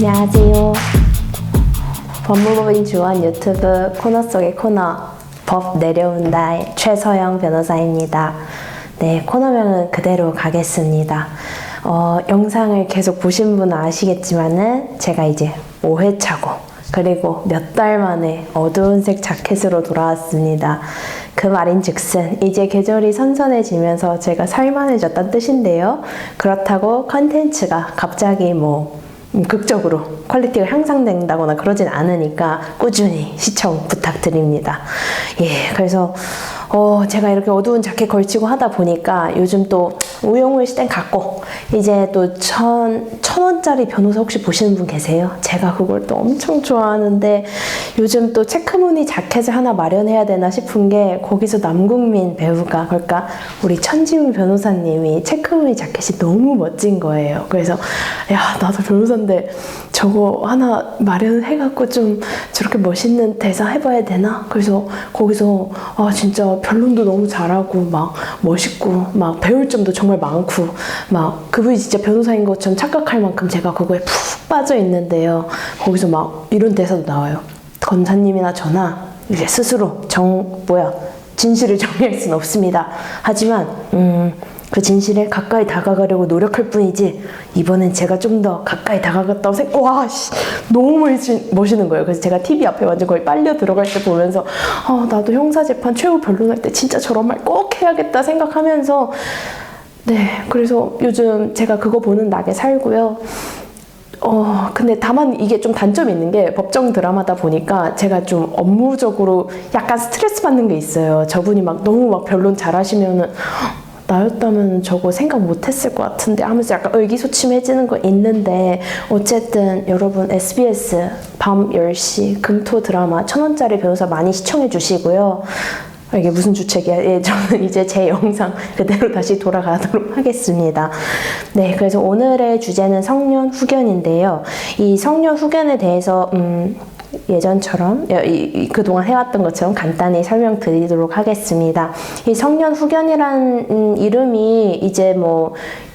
안녕하세요. 법무법인 주원 유튜브 코너 속의 코너 법 내려온다의 최서영 변호사입니다. 네, 코너명은 그대로 가겠습니다. 영상을 계속 보신 분은 아시겠지만은 제가 이제 5회차고 그리고 몇 달 만에 어두운 색 자켓으로 돌아왔습니다. 그 말인즉슨 이제 계절이 선선해지면서 제가 살만해졌다는 뜻인데요. 그렇다고 컨텐츠가 갑자기 극적으로 퀄리티가 향상된다거나 그러진 않으니까 꾸준히 시청 부탁드립니다. 예, 그래서 제가 이렇게 어두운 자켓 걸치고 하다 보니까 요즘 또 우영우의 시대는 갔고 이제 또 1,000원짜리 변호사 혹시 보시는 분 계세요? 제가 그걸 또 엄청 좋아하는데 요즘 또 체크무늬 자켓을 하나 마련해야 되나 싶은 게 거기서 남궁민 배우가 그러니까 우리 천지훈 변호사님이 체크무늬 자켓이 너무 멋진 거예요. 그래서 야, 나도 변호사인데 저거 하나 마련해갖고 좀 저렇게 멋있는 대사 해봐야 되나? 그래서 거기서 진짜 변론도 너무 잘하고 막 멋있고 막 배울 점도 정말 많고 막 그분이 진짜 변호사인 것처럼 착각할 만큼 제가 그거에 푹 빠져 있는데요. 거기서 막 이런 대사도 나와요. 검사님이나 저나 이제 스스로 진실을 정리할 수는 없습니다. 하지만 그 진실에 가까이 다가가려고 노력할 뿐이지 이번엔 제가 좀 더 가까이 다가갔다고 와, 너무 멋있는 거예요. 그래서 제가 TV 앞에 완전 거의 빨려 들어갈 때 보면서 나도 형사재판 최후 변론할 때 진짜 저런 말 꼭 해야겠다 생각하면서 네, 그래서 요즘 제가 그거 보는 낙에 살고요. 근데 다만 이게 좀 단점이 있는 게 법정 드라마다 보니까 제가 좀 업무적으로 약간 스트레스 받는 게 있어요. 저분이 너무 변론 잘하시면은 나였다면 저거 생각 못했을 것 같은데 하면서 약간 의기소침해지는 거 있는데 어쨌든 여러분 SBS 밤 10시 금토 드라마 1,000원짜리 변호사 많이 시청해 주시고요. 이게 무슨 주책이야? 예, 저는 이제 제 영상 그대로 다시 돌아가도록 하겠습니다. 네, 그래서 오늘의 주제는 성년 후견인데요. 이 성년 후견에 대해서 예전처럼 그동안 해왔던 것처럼 간단히 설명드리도록 하겠습니다. 이 성년 후견이라는 이름이 이제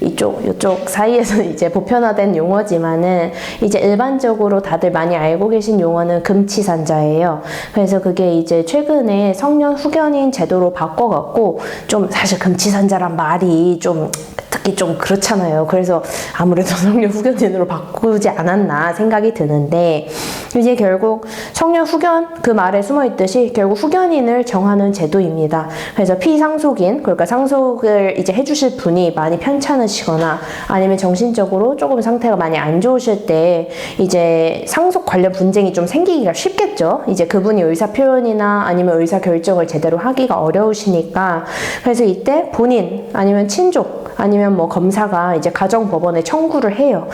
이쪽 사이에서는 이제 보편화된 용어지만은 이제 일반적으로 다들 많이 알고 계신 용어는 금치산자예요. 그래서 그게 이제 최근에 성년 후견인 제도로 바꿔갖고 좀 사실 금치산자란 말이 듣기 좀 그렇잖아요. 그래서 아무래도 성년 후견인으로 바꾸지 않았나 생각이 드는데 이제 결국 성년 후견 그 말에 숨어있듯이 결국 후견인을 정하는 제도입니다. 그래서 피상속인 그러니까 상속을 이제 해주실 분이 많이 편찮으시거나 아니면 정신적으로 조금 상태가 많이 안 좋으실 때 이제 상속 관련 분쟁이 좀 생기기가 쉽겠죠. 이제 그분이 의사 표현이나 아니면 의사 결정을 제대로 하기가 어려우시니까 그래서 이때 본인 아니면 친족 아니면 검사가 이제 가정법원에 청구를 해요.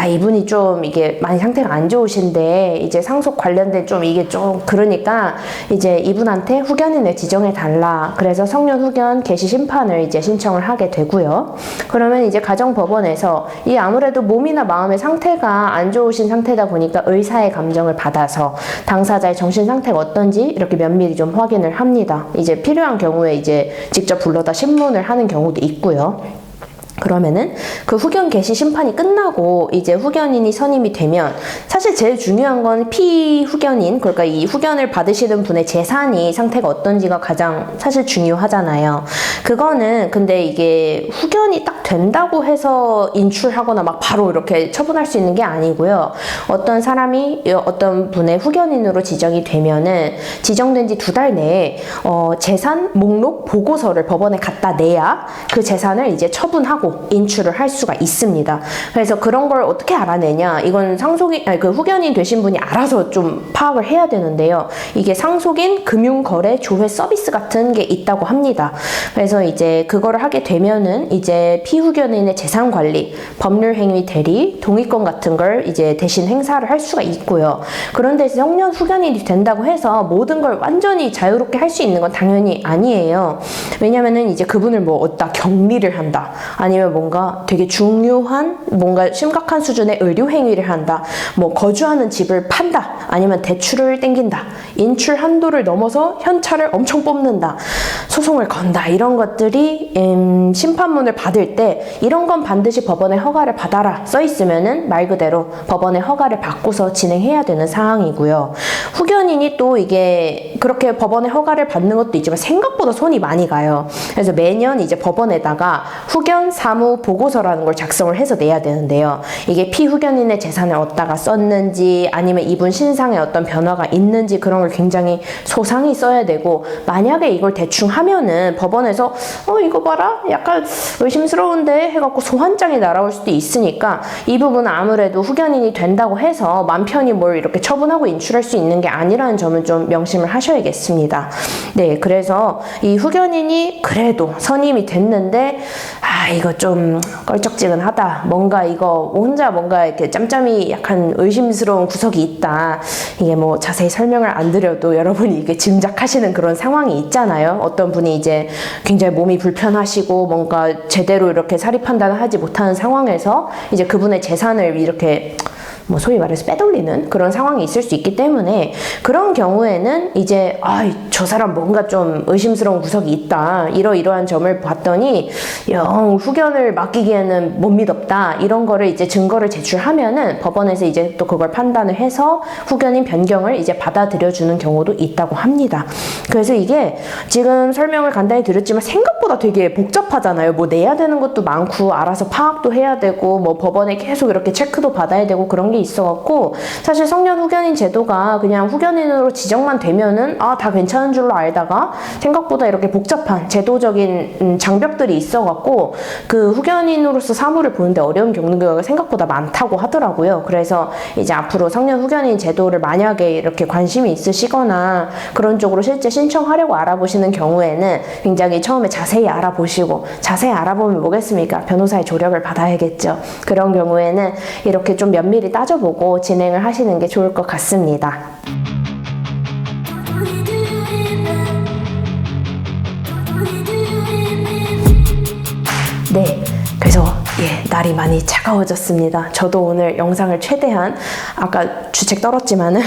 이분이 좀 이게 많이 상태가 안 좋으신데 이제 상속 관련된 좀 이게 좀 그러니까 이제 이분한테 후견인을 지정해 달라. 그래서 성년 후견 개시 심판을 이제 신청을 하게 되고요. 그러면 이제 가정법원에서 이 아무래도 몸이나 마음의 상태가 안 좋으신 상태다 보니까 의사의 감정을 받아서 당사자의 정신 상태가 어떤지 이렇게 면밀히 좀 확인을 합니다. 이제 필요한 경우에 이제 직접 불러다 신문을 하는 경우도 있고요. 그러면은 그 후견 개시 심판이 끝나고 이제 후견인이 선임이 되면 사실 제일 중요한 건 피후견인 그러니까 이 후견을 받으시는 분의 재산이 상태가 어떤지가 가장 사실 중요하잖아요. 그거는 근데 이게 후견이 딱 된다고 해서 인출하거나 바로 이렇게 처분할 수 있는 게 아니고요. 어떤 사람이 어떤 분의 후견인으로 지정이 되면은 지정된 지 2달 내에 재산 목록 보고서를 법원에 갖다 내야 그 재산을 이제 처분하고 인출을 할 수가 있습니다. 그래서 그런 걸 어떻게 알아내냐? 이건 그 후견인 되신 분이 알아서 좀 파악을 해야 되는데요. 이게 상속인 금융거래 조회 서비스 같은 게 있다고 합니다. 그래서 이제 그거를 하게 되면은 이제 피후견인의 재산 관리, 법률 행위 대리, 동의권 같은 걸 이제 대신 행사를 할 수가 있고요. 그런데 성년 후견인이 된다고 해서 모든 걸 완전히 자유롭게 할 수 있는 건 당연히 아니에요. 왜냐면은 이제 그분을 어디다 격리를 한다. 아니면 뭔가 되게 중요한 뭔가 심각한 수준의 의료 행위를 한다. 거주하는 집을 판다. 아니면 대출을 땡긴다. 인출 한도를 넘어서 현찰을 엄청 뽑는다. 소송을 건다. 이런 것들이 심판문을 받을 때 있는데 이런 건 반드시 법원의 허가를 받아라 써 있으면은 말 그대로 법원의 허가를 받고서 진행해야 되는 상황이고요. 후견인이 또 이게 그렇게 법원의 허가를 받는 것도 있지만 생각보다 손이 많이 가요. 그래서 매년 이제 법원에다가 후견 사무 보고서라는 걸 작성을 해서 내야 되는데요. 이게 피후견인의 재산을 어디다가 썼는지 아니면 이분 신상에 어떤 변화가 있는지 그런 걸 굉장히 소상히 써야 되고, 만약에 이걸 대충 하면은 법원에서 이거 봐라 약간 의심스러운데 해갖고 소환장이 날아올 수도 있으니까 이 부분은 아무래도 후견인이 된다고 해서 맘 편히 뭘 이렇게 처분하고 인출할 수 있는 게 아니라는 점은 좀 명심을 하셔야겠습니다. 네, 그래서 이 후견인이 그래도 선임이 됐는데 이거 좀 껄쩍지근하다, 뭔가 이거 혼자 뭔가 이렇게 짬짬이 약간 의심스러운 구석이 있다, 이게 뭐 자세히 설명을 안 드려도 여러분이 이게 짐작하시는 그런 상황이 있잖아요. 어떤 분이 이제 굉장히 몸이 불편하시고 뭔가 제대로 이렇게 사리 판단을 하지 못하는 상황에서 이제 그분의 재산을 이렇게 뭐 소위 말해서 빼돌리는 그런 상황이 있을 수 있기 때문에, 그런 경우에는 이제 저 사람 뭔가 좀 의심스러운 구석이 있다, 이러이러한 점을 봤더니 영 후견을 맡기기에는 못 믿었다, 이런 거를 이제 증거를 제출하면은 법원에서 이제 또 그걸 판단을 해서 후견인 변경을 이제 받아들여주는 경우도 있다고 합니다. 그래서 이게 지금 설명을 간단히 드렸지만 생각보다 되게 복잡하잖아요. 뭐 내야 되는 것도 많고 알아서 파악도 해야 되고 뭐 법원에 계속 이렇게 체크도 받아야 되고 그런 게 있어갖고, 사실 성년 후견인 제도가 그냥 후견인으로 지정만 되면은 다 괜찮은 줄로 알다가 생각보다 이렇게 복잡한 제도적인 장벽들이 있어갖고 그 후견인으로서 사무를 보는데 어려움 겪는 경우가 생각보다 많다고 하더라고요. 그래서 이제 앞으로 성년 후견인 제도를 만약에 이렇게 관심이 있으시거나 그런 쪽으로 실제 신청하려고 알아보시는 경우에는 굉장히 처음에 자세히 알아보시고, 자세히 알아보면 뭐겠습니까? 변호사의 조력을 받아야겠죠. 그런 경우에는 이렇게 좀 면밀히 따져보고 진행을 하시는 게 좋을 것 같습니다. 네, 그래서 날이 많이 차가워졌습니다. 저도 오늘 영상을 최대한 아까 주책 떨었지만은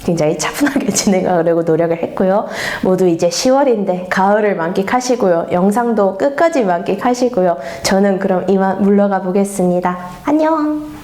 굉장히 차분하게 진행하려고 노력을 했고요. 모두 이제 10월인데 가을을 만끽하시고요. 영상도 끝까지 만끽하시고요. 저는 그럼 이만 물러가 보겠습니다. 안녕!